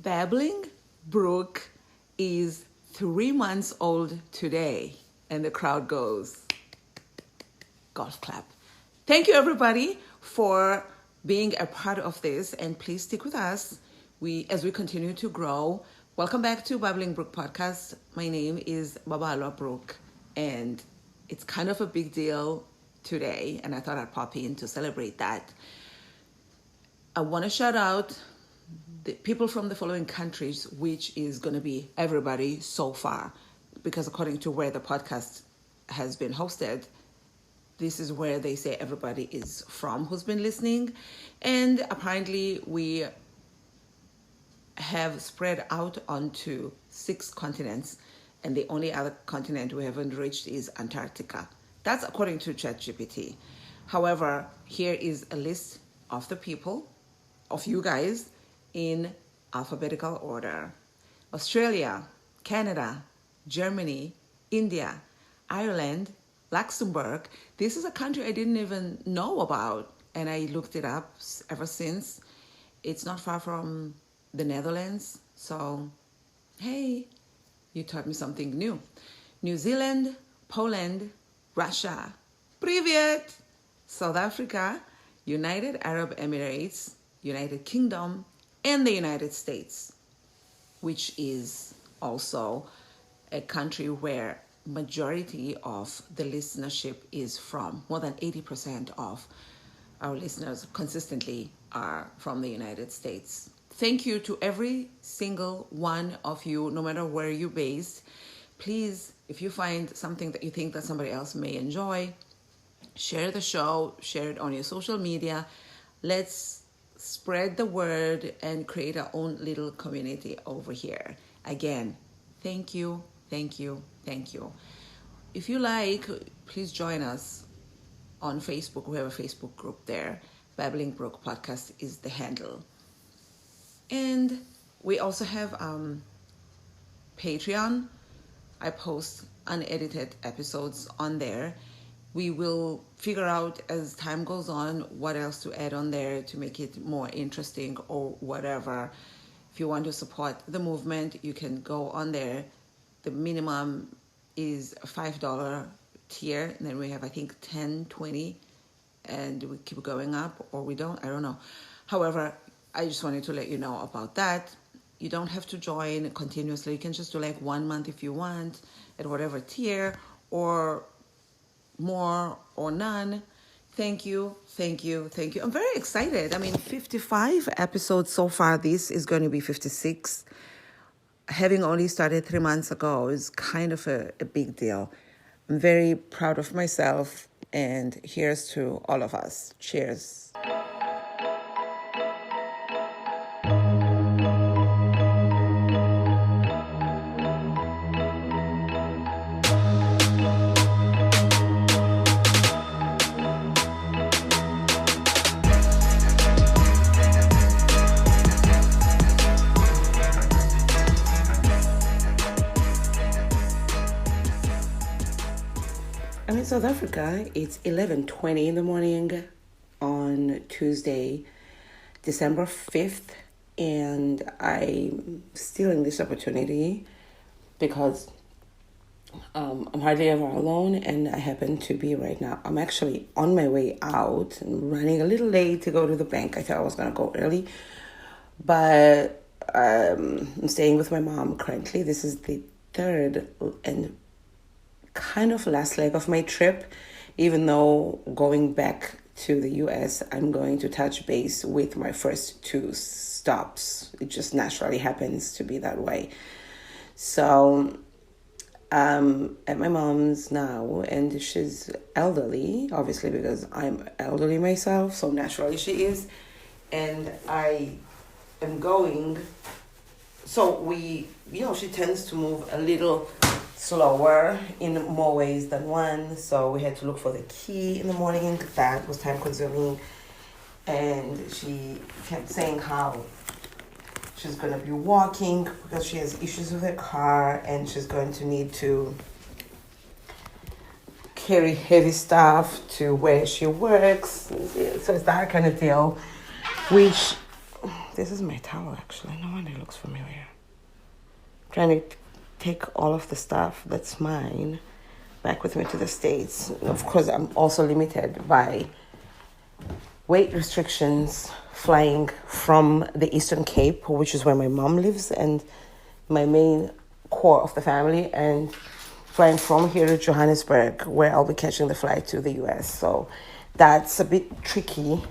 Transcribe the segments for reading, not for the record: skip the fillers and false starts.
Babbling Brook is 3 months old today. And the crowd goes, golf clap. Thank you, everybody, for being a part of this. And please stick with us as we continue to grow. Welcome back to Babbling Brook Podcast. My name is Babalwa Brook, and it's kind of a big deal today, and I thought I'd pop in to celebrate that. I want to shout out the people from the following countries, which is going to be everybody so far, because according to where the podcast has been hosted, this is where they say everybody is from who's been listening. And apparently we have spread out onto 6 continents, and the only other continent we haven't reached is Antarctica. That's according to ChatGPT. However, here is a list of the people, of you guys, in alphabetical order. Australia, Canada, Germany, India, Ireland, Luxembourg. This is a country I didn't even know about, and I looked it up ever since. It's not far from the Netherlands, so hey, you taught me something new. New Zealand, Poland, Russia, Privyet, South Africa, United Arab Emirates, United Kingdom, and the United States, which is also a country where majority of the listenership is from. More than 80% of our listeners consistently are from the United States. Thank you to every single one of you, no matter where you're based. Please, if you find something that you think that somebody else may enjoy, share the show, share it on your social media. Let's spread the word and create our own little community over here. Again, thank you, thank you, thank you. If you like, please join us on Facebook. We have a Facebook group there. Babbling Brook Podcast is the handle. And we also have Patreon. I post unedited episodes on there. We will figure out as time goes on what else to add on there to make it more interesting or whatever. If you want to support the movement, you can go on there. The minimum is a $5 tier. And then we have, I think, 10, 20, and we keep going up, or we don't. I don't know. However, I just wanted to let you know about that. You don't have to join continuously. You can just do like 1 month if you want at whatever tier, or more or none. Thank you, thank you, thank you. I'm very excited. I mean, 55 episodes so far. This is going to be 56. Having only started 3 months ago is kind of a big deal. I'm very proud of myself, and here's to all of us. Cheers. I'm in South Africa. It's 11:20 in the morning on Tuesday, December 5th, and I'm stealing this opportunity because I'm hardly ever alone, and I happen to be right now. I'm actually on my way out and running a little late to go to the bank. I thought I was going to go early, but I'm staying with my mom currently. This is the third and kind of last leg of my trip, even though going back to the US, I'm going to touch base with my first 2 stops. It just naturally happens to be that way. So I'm at my mom's now, and she's elderly, obviously, because I'm elderly myself, so naturally she is. And I am going, so she tends to move a little slower in more ways than one, so we had to look for the key in the morning. That was time consuming, and she kept saying how she's going to be walking because she has issues with her car, and she's going to need to carry heavy stuff to where she works. So it's that kind of deal, which this is my towel, actually. No wonder it looks familiar. Trying to take all of the stuff that's mine back with me to the States. Of course, I'm also limited by weight restrictions flying from the Eastern Cape, which is where my mom lives and my main core of the family, and flying from here to Johannesburg, where I'll be catching the flight to the US. So that's a bit tricky.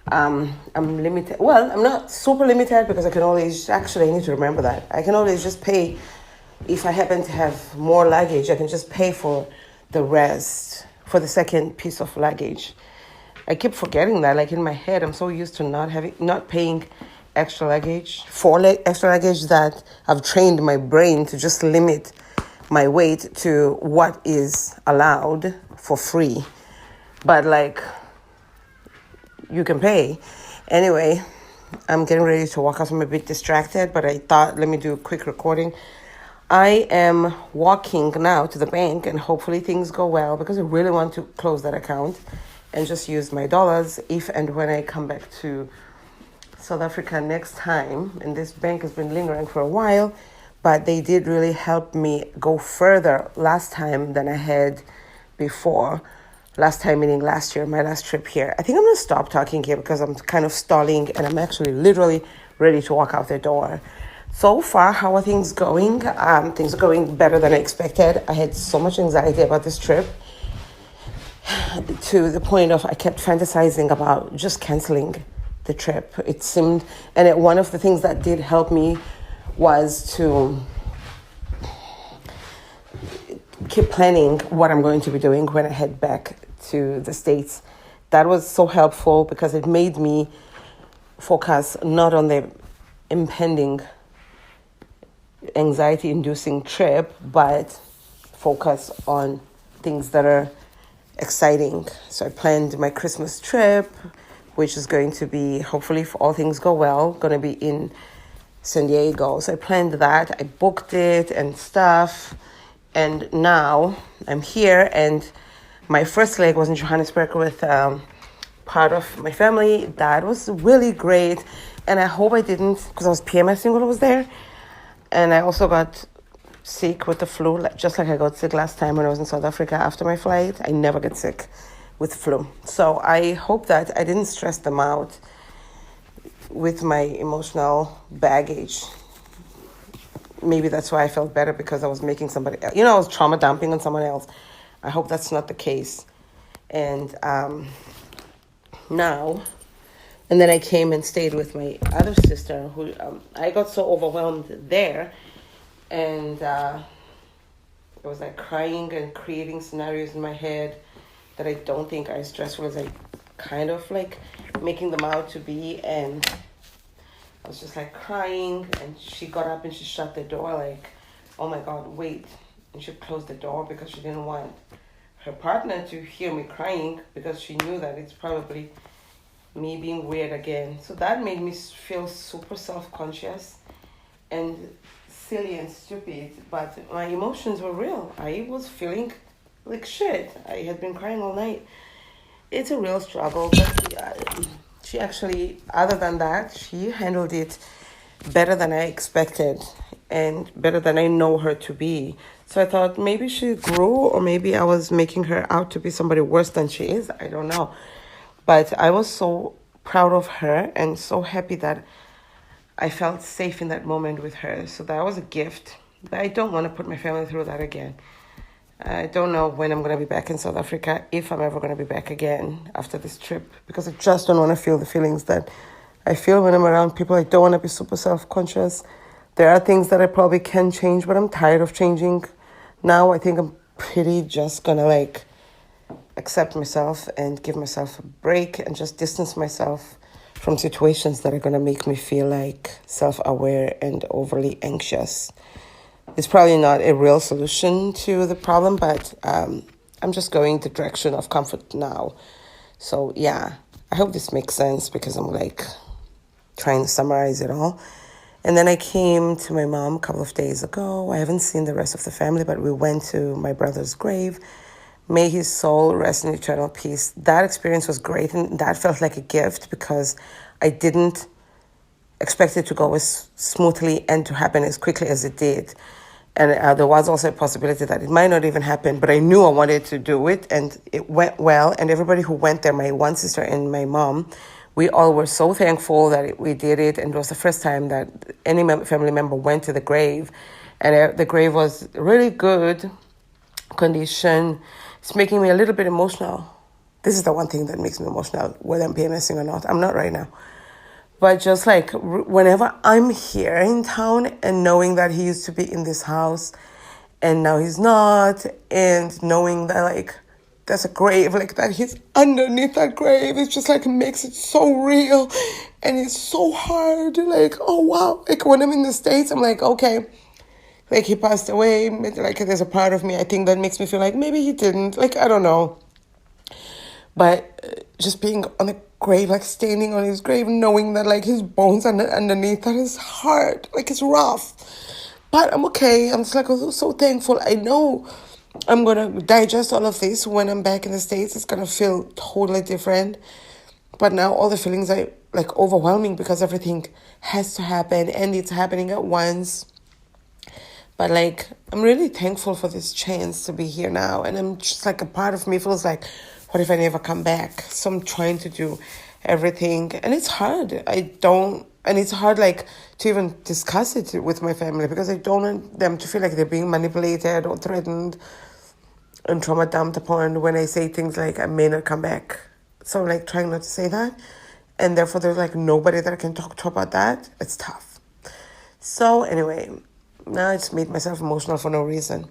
I'm limited. Well, I'm not super limited because I can always, actually, I need to remember that. I can always just pay, if I happen to have more luggage, I can just pay for the rest, for the second piece of luggage. I keep forgetting that, like in my head, I'm so used to not paying extra luggage, extra luggage, that I've trained my brain to just limit my weight to what is allowed for free. But like, you can pay. Anyway, I'm getting ready to walk out. I'm a bit distracted, but I thought, let me do a quick recording. I am walking now to the bank, and hopefully things go well, because I really want to close that account and just use my dollars if and when I come back to South Africa next time. And this bank has been lingering for a while, but they did really help me go further last time than I had before. Last time meaning last year, my last trip here. I think I'm going to stop talking here because I'm kind of stalling, and I'm actually literally ready to walk out the door. So far, how are things going? Things are going better than I expected. I had so much anxiety about this trip, to the point of I kept fantasizing about just canceling the trip. It seemed, and one of the things that did help me was to keep planning what I'm going to be doing when I head back to the States. That was so helpful because it made me focus not on the impending anxiety-inducing trip, but focus on things that are exciting. So I planned my Christmas trip, which is going to be, hopefully if all things go well, going to be in San Diego. So I planned that, I booked it and stuff, and now I'm here, and my first leg was in Johannesburg with part of my family. That was really great, and I hope I didn't, because I was PMSing when I was there, and I also got sick with the flu, just like I got sick last time when I was in South Africa after my flight. I never get sick with flu. So I hope that I didn't stress them out with my emotional baggage. Maybe that's why I felt better, because I was making somebody, I was trauma dumping on someone else. I hope that's not the case. And now, and then I came and stayed with my other sister, who I got so overwhelmed there, and I was like crying and creating scenarios in my head that I don't think are as stressful as I kind of like making them out to be. And I was just like crying, and she got up and she shut the door like, oh my God, wait. And she closed the door because she didn't want her partner to hear me crying, because she knew that it's probably me being weird again. So that made me feel super self-conscious and silly and stupid, but my emotions were real. I was feeling like shit. I had been crying all night. It's a real struggle, but she actually, other than that, she handled it better than I expected and better than I know her to be. So I thought maybe she grew, or maybe I was making her out to be somebody worse than she is. I don't know. But I was so proud of her and so happy that I felt safe in that moment with her. So that was a gift. But I don't want to put my family through that again. I don't know when I'm going to be back in South Africa, if I'm ever going to be back again after this trip, because I just don't want to feel the feelings that I feel when I'm around people. I don't want to be super self-conscious. There are things that I probably can change, but I'm tired of changing. Now I think I'm pretty just going to accept myself and give myself a break and just distance myself from situations that are going to make me feel like self-aware and overly anxious. It's probably not a real solution to the problem, but I'm just going the direction of comfort now. So yeah, I hope this makes sense, because I'm trying to summarize it all. And then I came to my mom a couple of days ago. I haven't seen the rest of the family, but we went to my brother's grave. May his soul rest in eternal peace. That experience was great, and that felt like a gift, because I didn't expect it to go as smoothly and to happen as quickly as it did. And there was also a possibility that it might not even happen, but I knew I wanted to do it, and it went well. And everybody who went there, my one sister and my mom, we all were so thankful that we did it. And it was the first time that any family member went to the grave. And the grave was really good condition. It's making me a little bit emotional. This is the one thing that makes me emotional, whether I'm PMSing or not. I'm not right now. But just like whenever I'm here in town and knowing that he used to be in this house and now he's not, and knowing that like there's a grave, like that he's underneath that grave, it just like makes it so real and it's so hard. Like, oh wow. Like when I'm in the States, I'm like, okay, like he passed away. Like there's a part of me, I think, that makes me feel like maybe he didn't. Like, I don't know. But just being on the grave, like standing on his grave, knowing that like his bones are underneath, that is hard. Like it's rough. But I'm okay. I'm just like so thankful. I know I'm going to digest all of this when I'm back in the States. It's going to feel totally different. But now all the feelings are like overwhelming because everything has to happen and it's happening at once. But like, I'm really thankful for this chance to be here now. And I'm just like, a part of me feels like, what if I never come back? So I'm trying to do everything. And it's hard. And it's hard like to even discuss it with my family because I don't want them to feel like they're being manipulated or threatened and trauma dumped upon when I say things like, I may not come back. So I'm like trying not to say that. And therefore there's like nobody that I can talk to about that. It's tough. So anyway, now I just made myself emotional for no reason.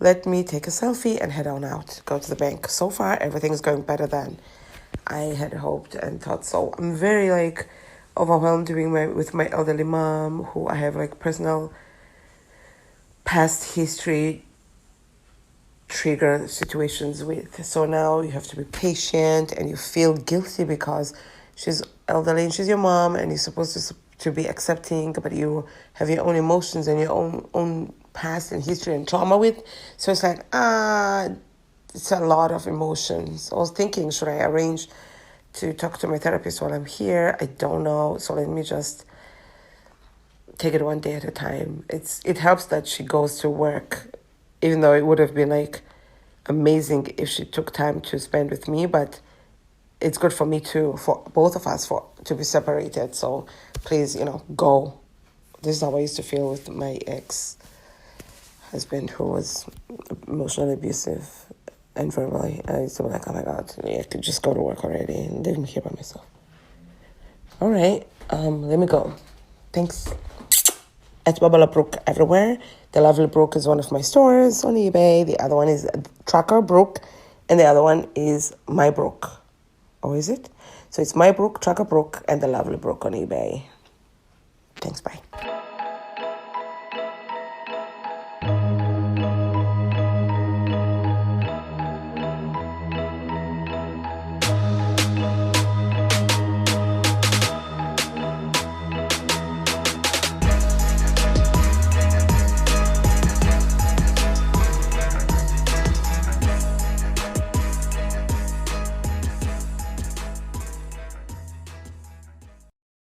Let me take a selfie and head on out, go to the bank. So far, everything's going better than I had hoped and thought. So I'm very like overwhelmed with my elderly mom, who I have like personal past history trigger situations with. So now you have to be patient and you feel guilty because she's elderly and she's your mom and you're supposed to be accepting, but you have your own emotions and your own past and history and trauma with. So it's like, it's a lot of emotions. I was thinking, should I arrange to talk to my therapist while I'm here? I don't know. So let me just take it one day at a time. It helps that she goes to work, even though it would have been like amazing if she took time to spend with me, but it's good for me too, for both of us, to be separated. So please, go. This is how I used to feel with my ex-husband, who was emotionally abusive and verbally. I used to be like, oh my God, I could just go to work already and leave me here by myself. All right, let me go. Thanks. At Babala Brook everywhere. The Lovely Brook is one of my stores on eBay. The other one is Trucker Brook, and the other one is My Brook. Or is it? So it's My Brook, Trucker Brook, and the Lovely Brook on eBay. Thanks, bye.